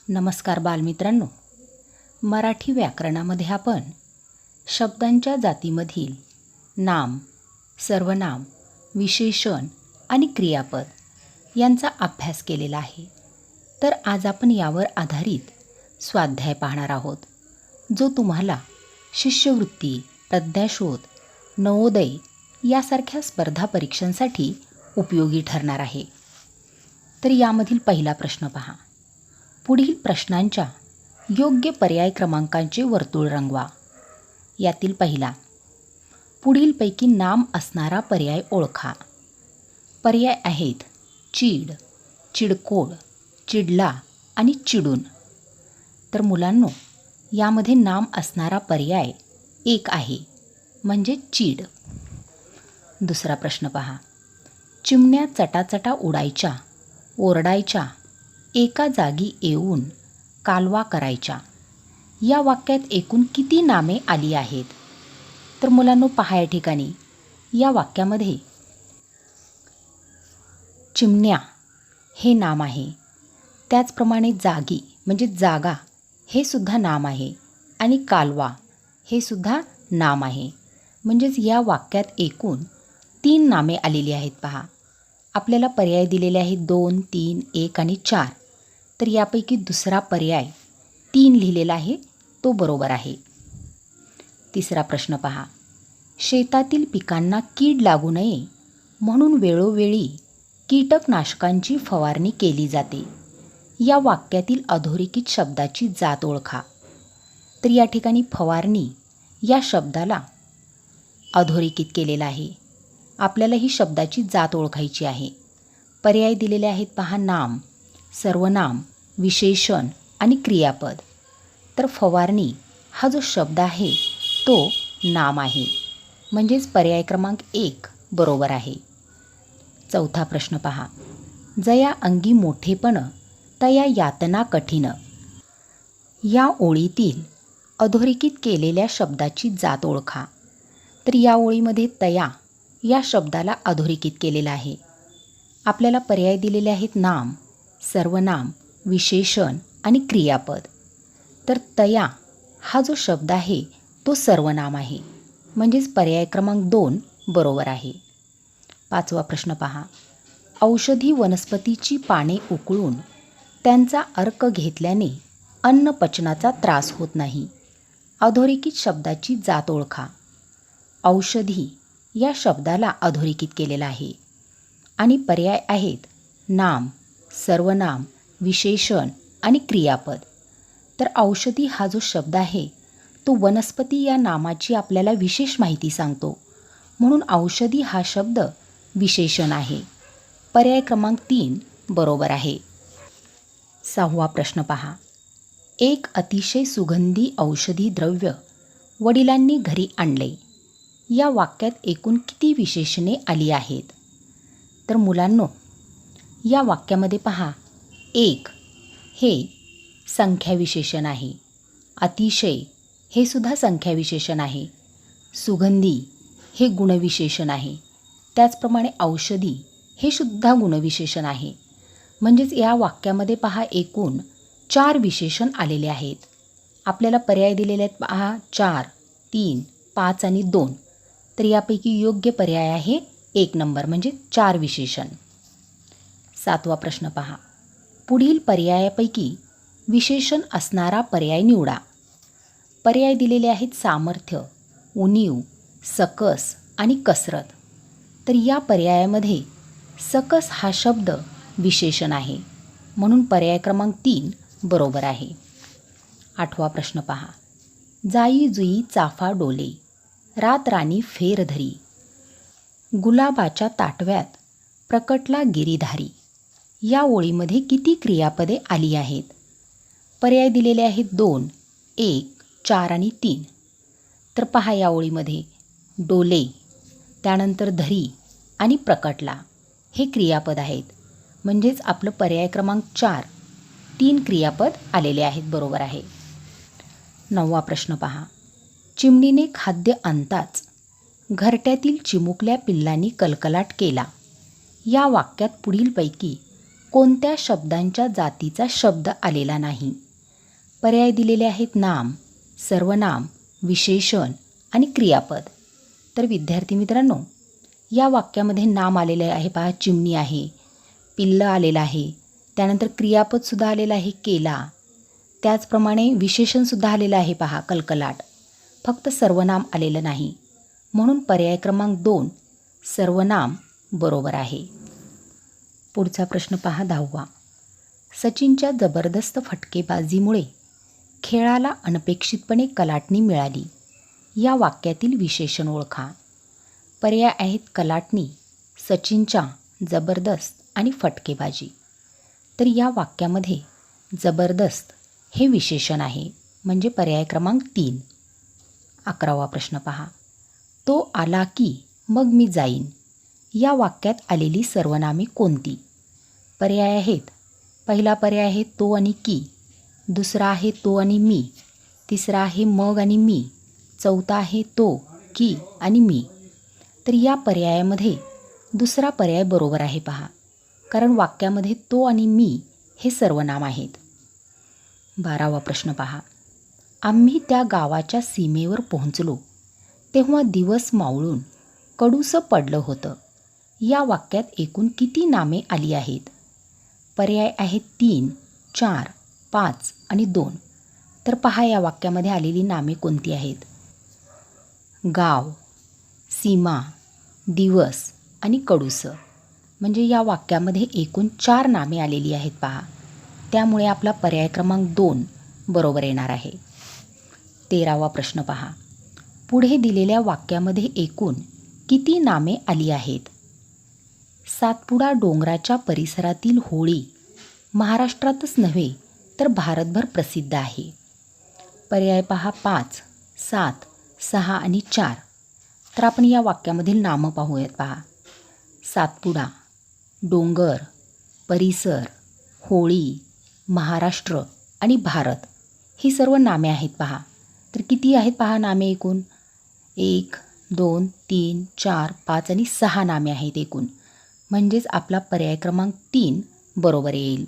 नमस्कार बालमित्रांनो, मराठी व्याकरणामध्ये आपण शब्दांच्या जातीमधील नाम, सर्वनाम, विशेषण आणि क्रियापद यांचा अभ्यास केलेला आहे. तर आज आपण यावर आधारित स्वाध्याय पाहणार आहोत, जो तुम्हाला शिष्यवृत्ती, प्रज्ञाशोध, नवोदय यासारख्या स्पर्धा परीक्षांसाठी उपयोगी ठरणार आहे. तर यामधील पहिला प्रश्न पहा. पुढील प्रश्नांच्या योग्य पर्याय क्रमांकांचे वर्तुळ रंगवा. यातील पहिला, पुढीलपैकी नाम असणारा पर्याय ओळखा. पर्याय आहेत चीड, चिडकोड, चिडला आणि चिडून. तर मुलांनो, यामध्ये नाम असणारा पर्याय एक आहे, म्हणजे चीड. दुसरा प्रश्न पहा. चिमण्या चटाचटा उडायच्या, ओरडायच्या, एका जागी येऊन कालवा करायच्या. या वाक्यात एकूण किती नामे आली आहेत? तर मुलांनो पहा, या ठिकाणी या वाक्यामध्ये चिमण्या हे नाम आहे, त्याचप्रमाणे जागी म्हणजे जागा हे सुद्धा नाम आहे आणि कालवा हे सुद्धा नाम आहे. म्हणजेच या वाक्यात एकूण 3 नामे आलेली आहेत. पहा, आपल्याला पर्याय दिलेले आहेत 2, 3, 1 आणि 4. तर यापैकी दुसरा पर्याय 3 लिहिलेला आहे, तो बरोबर आहे. तिसरा प्रश्न पहा. शेतातील पिकांना कीड लागू नये म्हणून वेळोवेळी कीटकनाशकांची फवारणी केली जाते. या वाक्यातील अधोरेखित शब्दाची जात ओळखा. तर या ठिकाणी फवारणी या शब्दाला अधोरेखित केलेला आहे. आपल्याला ही शब्दाची जात ओळखायची आहे. पर्याय दिलेले आहेत पहा, नाम, सर्वनाम, विशेषण आणि क्रियापद. तर फवारणी हा जो शब्द आहे तो नाम आहे, म्हणजेच पर्याय क्रमांक 1 बरोबर आहे. चौथा प्रश्न पहा. जया अंगी मोठेपण तया यातना कठीण. या ओळीतील अधोरेखित केलेल्या शब्दाची जात ओळखा. तर या ओळीमध्ये तया या शब्दाला अधोरेखित केलेला आहे. आपल्याला पर्याय दिलेले आहेत नाम, सर्वनाम, विशेषण आणि क्रियापद. तर तया हा जो शब्द आहे तो सर्वनाम आहे, म्हणजेच पर्याय क्रमांक 2 बरोबर आहे. पाचवा प्रश्न पहा. औषधी वनस्पतीची पाने उकळून त्यांचा अर्क घेतल्याने अन्नपचनाचा त्रास होत नाही. अधोरेखित शब्दाची जात ओळखा. औषधी या शब्दाला अधोरेखित केलेला आहे आणि पर्याय आहेत नाम, सर्वनाम, विशेषण आणि क्रियापद. तर औषधी हा जो शब्द आहे तो वनस्पती या नामाची आपल्याला विशेष माहिती सांगतो, म्हणून औषधी हा शब्द विशेषण आहे. पर्याय क्रमांक 3 बरोबर आहे. सहावा प्रश्न पहा. एक अतिशय सुगंधी औषधी द्रव्य वडिलांनी घरी आणले. या वाक्यात एकूण किती विशेषणे आली आहेत? तर मुलांनो, या वाक्यामध्ये पहा, 1 हे संख्याविशेषण आहे, अतिशय हे सुद्धा संख्याविशेषण आहे, सुगंधी हे गुणविशेषण आहे, त्याचप्रमाणे औषधी हे सुद्धा गुणविशेषण आहे. म्हणजेच या वाक्यामध्ये पहा एकूण 4 विशेषण आलेले आहेत. आपल्याला पर्याय दिलेले आहेत पहा 4, 3, 5 आणि 2. तर यापैकी योग्य पर्याय आहे 1 नंबर, म्हणजे 4 विशेषण. सातवा प्रश्न पहा. पुढील पर्यायापैकी विशेषण असणारा पर्याय निवडा. पर्याय दिलेले आहेत सामर्थ्य, उणीव, सकस आणि कसरत. तर या पर्यायामध्ये सकस हा शब्द विशेषण आहे, म्हणून पर्याय क्रमांक 3 बरोबर आहे. आठवा प्रश्न पहा. जाई जुई चाफा डोले, रात राणी फेर धरी. गुलाबाच्या ताटव्यात प्रकटला गिरीधारी. या ओळीमध्ये किती क्रियापदे आली आहेत? पर्याय दिलेले आहेत 2, 1, 4 आणि 3. तर पहा, या ओळीमध्ये डोले, त्यानंतर धरी आणि प्रकटला हे क्रियापद आहेत, म्हणजेच आपलं पर्याय क्रमांक 4 3 क्रियापद आलेले आहेत, बरोबर आहे. 9वा प्रश्न पहा. चिमणीने खाद्य आणताच घरट्यातील चिमुकल्या पिल्लांनी कलकलाट केला. या वाक्यात पुढीलपैकी कोणत्या शब्दांच्या जातीचा शब्द आलेला नाही? पर्याय दिलेले आहेत नाम, सर्वनाम, विशेषण आणि क्रियापद. तर विद्यार्थी मित्रांनो, या वाक्यामध्ये नाम आलेले आहे पहा, चिमणी आहे, पिल्लं आलेलं आहे, त्यानंतर क्रियापदसुद्धा आलेलं आहे, केला. त्याचप्रमाणे विशेषणसुद्धा आलेलं आहे पहा, कलकलाट. फक्त सर्वनाम आलेलं नाही. म्हणून पर्याय क्रमांक 2 सर्वनाम बरोबर आहे. पुढचा प्रश्न पहा 10वा. सचिनच्या जबरदस्त फटकेबाजीमुळे खेळाला अनपेक्षितपणे कलाटणी मिळाली. या वाक्यातील विशेषण ओळखा. पर्याय आहेत कलाटणी, सचिनच्या, जबरदस्त आणि फटकेबाजी. तर या वाक्यामध्ये जबरदस्त हे विशेषण आहे, म्हणजे पर्याय क्रमांक 3. 11वा प्रश्न पहा. तो आला की मग मी जाईन. या वाक्यात आलेली सर्वनामे कोणती? पर्याय आहेत. पहिला पर्याय आहे तो आणि की, दुसरा आहे तो आणि मी, तिसरा आहे मग आणि मी, चौथा आहे तो, की आणि मी. तर या पर्यायामध्ये दुसरा पर्याय बरोबर आहे पहा, कारण वाक्यामध्ये तो आणि मी हे सर्वनाम आहेत. 12वा प्रश्न पहा. आम्ही त्या गावाच्या सीमेवर पोहोचलो तेव्हा दिवस मावळून कडूसं पडलं होतं. या वाक्यात एकूण किती नामे आली आहेत? पर्याय आहेत 3, 4, 5 आणि 2. तर पहा या वाक्यामध्ये आलेली नामे कोणती आहेत? गाव, सीमा, दिवस आणि कडूसं. म्हणजे या वाक्यामध्ये एकूण 4 नामे आलेली आहेत पहा. त्यामुळे आपला पर्याय क्रमांक 2 बरोबर येणार आहे. 13वा प्रश्न पहा. पुढे दिलेल्या वाक्यामध्ये एकूण किती नामे आली आहेत? सातपुडा डोंगराच्या परिसरातील होळी महाराष्ट्रातच नव्हे तर भारतभर प्रसिद्ध आहे. पर्याय पहा 5, 7, 6 आणि 4. तर आपण या वाक्यामधील नामं पाहूयात पहा. सातपुडा, डोंगर, परिसर, होळी, महाराष्ट्र आणि भारत ही सर्व नामे आहेत पहा. तर किती आहेत पहा नामे एकूण? 1, 2, 3, 4, 5 आणि 6 नामे आहेत एकूण. म्हणजेच आपला पर्याय क्रमांक 3 बरोबर येईल.